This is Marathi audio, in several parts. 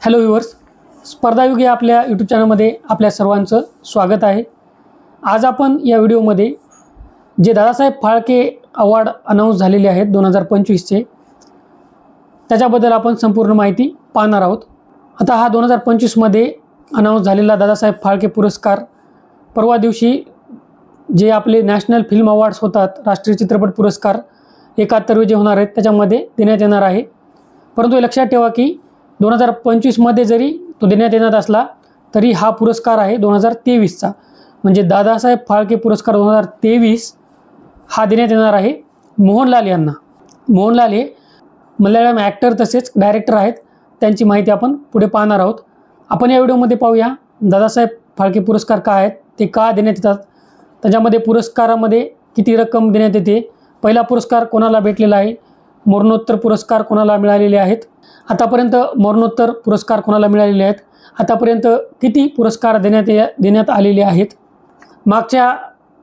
हॅलो व्ह्यूअर्स, स्पर्धायुग या आपल्या यूट्यूब चॅनलमध्ये आपल्या सर्वांचं स्वागत आहे। आज आपण या व्हिडिओमध्ये जे दादासाहेब फाळके अवॉर्ड अनाउन्स झालेले आहेत 2025चे, त्याच्याबद्दल आपण संपूर्ण माहिती पाहणार आहोत। आता हा 2025मध्ये अनाउन्स झालेला दादासाहेब फाळके पुरस्कार परवा दिवशी जे आपले नॅशनल फिल्म अवॉर्ड्स होतात, राष्ट्रीय चित्रपट पुरस्कार 71 जे होणार आहेत त्याच्यामध्ये देण्यात येणार आहे। परंतु हे लक्षात ठेवा की 2025मध्ये जरी तो देण्यात येणार असला तरी हा पुरस्कार आहे 2023चा, म्हणजे दादासाहेब फाळके पुरस्कार 2023 हा देण्यात येणार आहे मोहनलाल यांना। मोहनलाल हे मल्याळम ॲक्टर तसेच डायरेक्टर आहेत, त्यांची माहिती आपण पुढे पाहणार आहोत। आपण या व्हिडिओमध्ये पाहूया दादासाहेब फाळके पुरस्कार काय आहेत, ते का देण्यात येतात, त्याच्यामध्ये पुरस्कारामध्ये किती रक्कम देण्यात येते, पहिला पुरस्कार कोणाला भेटलेला आहे, मरणोत्तर पुरस्कार कोणाला मिळालेले आहेत, आतापर्यंत मरणोत्तर पुरस्कार कोणाला मिळालेले आहेत, आतापर्यंत किती पुरस्कार देण्यात आलेले आहेत, मागच्या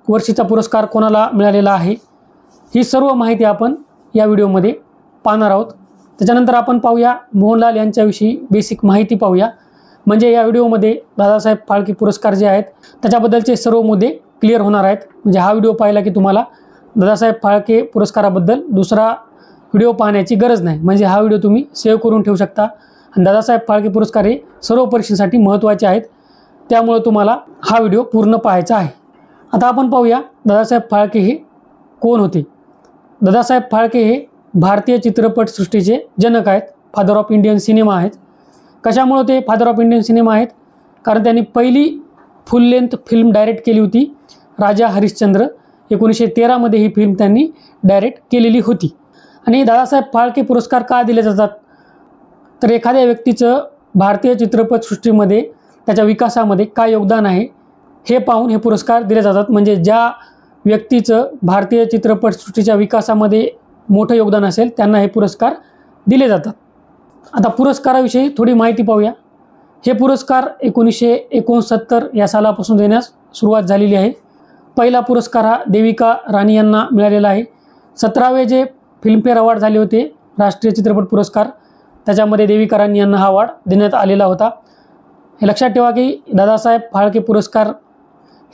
वर्षीचा पुरस्कार कोणाला मिळालेला आहे, ही सर्व माहिती आपण या व्हिडिओमध्ये पाहणार आहोत। त्याच्यानंतर आपण पाहूया मोहनलाल यांच्याविषयी बेसिक माहिती पाहूया, म्हणजे या व्हिडिओमध्ये दादासाहेब फाळके पुरस्कार जे आहेत त्याच्याबद्दलचे सर्व मुद्दे क्लिअर होणार आहेत। म्हणजे हा व्हिडिओ पाहिला की तुम्हाला दादासाहेब फाळके पुरस्काराबद्दल दुसरा व्हिडिओ पाहण्याची गरज नाही, म्हणजे हा व्हिडिओ तुम्ही सेव्ह करून ठेवू शकता। आणि दादासाहेब फाळके पुरस्कार हे सर्व परीक्षेसाठी महत्त्वाचे आहेत, त्यामुळे तुम्हाला हा व्हिडिओ पूर्ण पाहायचा आहे। आता आपण पाहूया दादासाहेब फाळके हे कोण होते। दादासाहेब फाळके हे भारतीय चित्रपटसृष्टीचे जनक आहेत, फादर ऑफ इंडियन सिनेमा आहेत। कशामुळे ते फादर ऑफ इंडियन सिनेमा आहेत? कारण त्यांनी पहिली फुल लेंथ फिल्म डायरेक्ट केली होती, राजा हरिश्चंद्र। 1913मध्ये ही फिल्म त्यांनी डायरेक्ट केलेली होती। आणि दादासाहेब फाळके पुरस्कार का दिले जातात, तर एखाद्या व्यक्तीचं भारतीय चित्रपटसृष्टीमध्ये त्याच्या विकासामध्ये काय योगदान आहे हे पाहून हे पुरस्कार दिले जातात। म्हणजे ज्या व्यक्तीचं भारतीय चित्रपटसृष्टीच्या विकासामध्ये मोठं योगदान असेल त्यांना हे पुरस्कार दिले जातात। आता पुरस्काराविषयी थोडी माहिती पाहूया। हे पुरस्कार 1969 या सालापासून देण्यास सुरुवात झालेली आहे। पहिला पुरस्कार हा देविका राणी यांना मिळालेला आहे। 17वे जे फिल्मफेअर अवॉर्ड झाले होते राष्ट्रीय चित्रपट पुरस्कार, त्याच्यामध्ये देविका राणी यांना हा अवॉर्ड देण्यात आलेला होता। हे लक्षात ठेवा की दादासाहेब फाळके पुरस्कार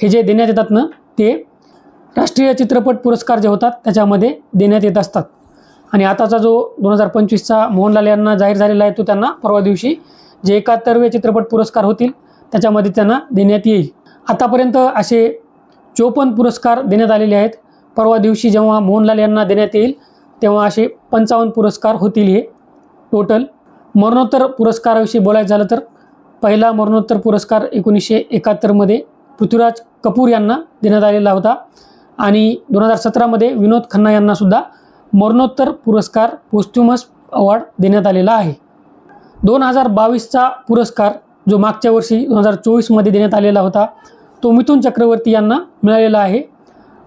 हे जे देण्यात येतात ना, ते राष्ट्रीय चित्रपट पुरस्कार जे होतात त्याच्यामध्ये देण्यात येत असतात। आणि आताचा जो 2025चा मोहनलाल यांना जाहीर झालेला आहे तो त्यांना परवा दिवशी जे 71वे चित्रपट पुरस्कार होतील त्याच्यामध्ये त्यांना देण्यात येईल। आतापर्यंत असे 54 पुरस्कार देण्यात आलेले आहेत। परवा दिवशी जेव्हा मोहनलाल यांना देण्यात येईल तेव्हा असे 55 पुरस्कार होतील हे टोटल। मरणोत्तर पुरस्काराविषयी बोलायचं झालं तर पहिला मरणोत्तर पुरस्कार 1971मध्ये पृथ्वीराज कपूर यांना देण्यात आलेला होता। आणि 2017मध्ये विनोद खन्ना यांना सुद्धा मरणोत्तर पुरस्कार पोस्ट्युमस अवॉर्ड देण्यात आलेला आहे। 2022चा पुरस्कार जो मागच्या वर्षी 2024मध्ये देण्यात आलेला होता तो मिथुन चक्रवर्ती यांना मिळालेला आहे।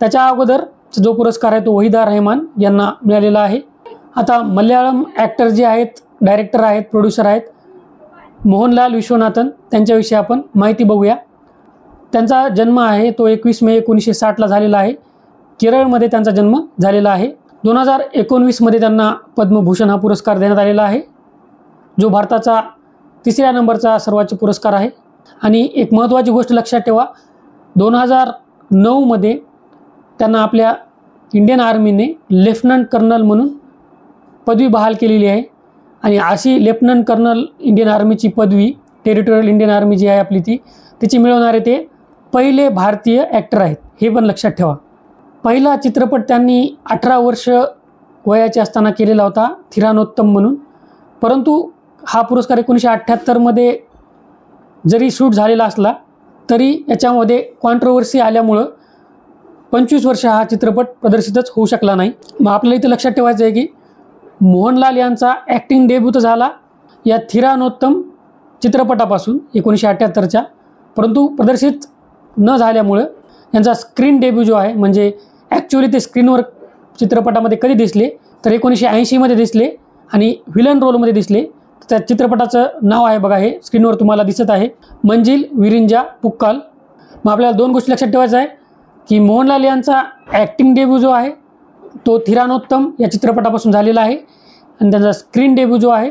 त्याच्या अगोदर जो पुरस्कार आहे तो वहिदा रहमान यांना मिळालेला आहे। आता मल्याळम ॲक्टर जे आहेत, डायरेक्टर आहेत, प्रोड्युसर आहेत, मोहनलाल विश्वनाथन, त्यांच्याविषयी आपण माहिती बघूया। त्यांचा जन्म आहे तो 21 मे 1960ला झालेला आहे। केरळमध्ये त्यांचा जन्म झालेला आहे। 2019मध्ये त्यांना पद्मभूषण हा पुरस्कार देण्यात आलेला आहे, जो भारताचा 3ऱ्या नंबरचा सर्वोच्च पुरस्कार आहे। आणि एक महत्त्वाची गोष्ट लक्षात ठेवा, 2009मध्ये त्यांना आपल्या इंडियन आर्मीने लेफ्टनंट कर्नल म्हणून पदवी बहाल केलेली आहे। आणि अशी लेफ्टनंट कर्नल इंडियन आर्मीची पदवी, टेरिटोरियल इंडियन आर्मी जी आहे आपली तिची मिळवणारे ते पहिले भारतीय ॲक्टर आहेत, हे पण लक्षात ठेवा। पहिला चित्रपट त्यांनी 18 वर्ष वयाचे असताना केलेला होता, थिरानोत्तम म्हणून। परंतु हा पुरस्कार 1978मध्ये जरी शूट झालेला असला तरी याच्यामध्ये कॉन्ट्रोवर्सी आल्यामुळं 25 वर्ष हा चित्रपट प्रदर्शितच होऊ शकला नाही। मग आपल्याला इथं लक्षात ठेवायचं आहे की मोहनलाल यांचा ॲक्टिंग डेब्यू झाला या थिरानोत्तम चित्रपटापासून 1978च्या, परंतु प्रदर्शित न झाल्यामुळं यांचा स्क्रीन डेब्यू जो आहे, म्हणजे ॲक्च्युअली ते स्क्रीनवर चित्रपटामध्ये कधी दिसले तर 1980मध्ये दिसले आणि व्हिलन रोलमध्ये दिसले। त्या चित्रपटाचं नाव आहे बघा, हे स्क्रीनवर तुम्हाला दिसत आहे, मंजिल विरिंजा पुक्काल। मग आपल्याला दोन गोष्टी लक्षात ठेवायच्या आहे की मोहनलाल यांचा ॲक्टिंग डेब्यू जो आहे तो थिरानोत्तम या चित्रपटापासून झालेला आहे आणि त्यांचा स्क्रीन डेब्यू जो आहे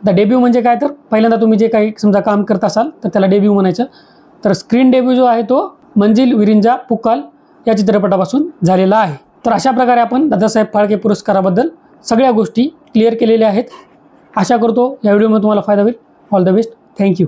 आता डेब्यू म्हणजे काय, तर पहिल्यांदा तुम्ही जे काही समजा काम करत असाल तर त्याला डेब्यू म्हणायचं. तर स्क्रीन डेब्यू जो आहे तो मंजिल विरिंजा पुकाल या चित्रपटापासून झालेला आहे. तर अशा प्रकारे आपण दादासाहेब फाळके पुरस्काराबद्दल सगळ्या गोष्टी क्लिअर केलेल्या आहेत. आशा करतो या व्हिडिओमध्ये तुम्हाला फायदा होईल. All the best. थँक्यू.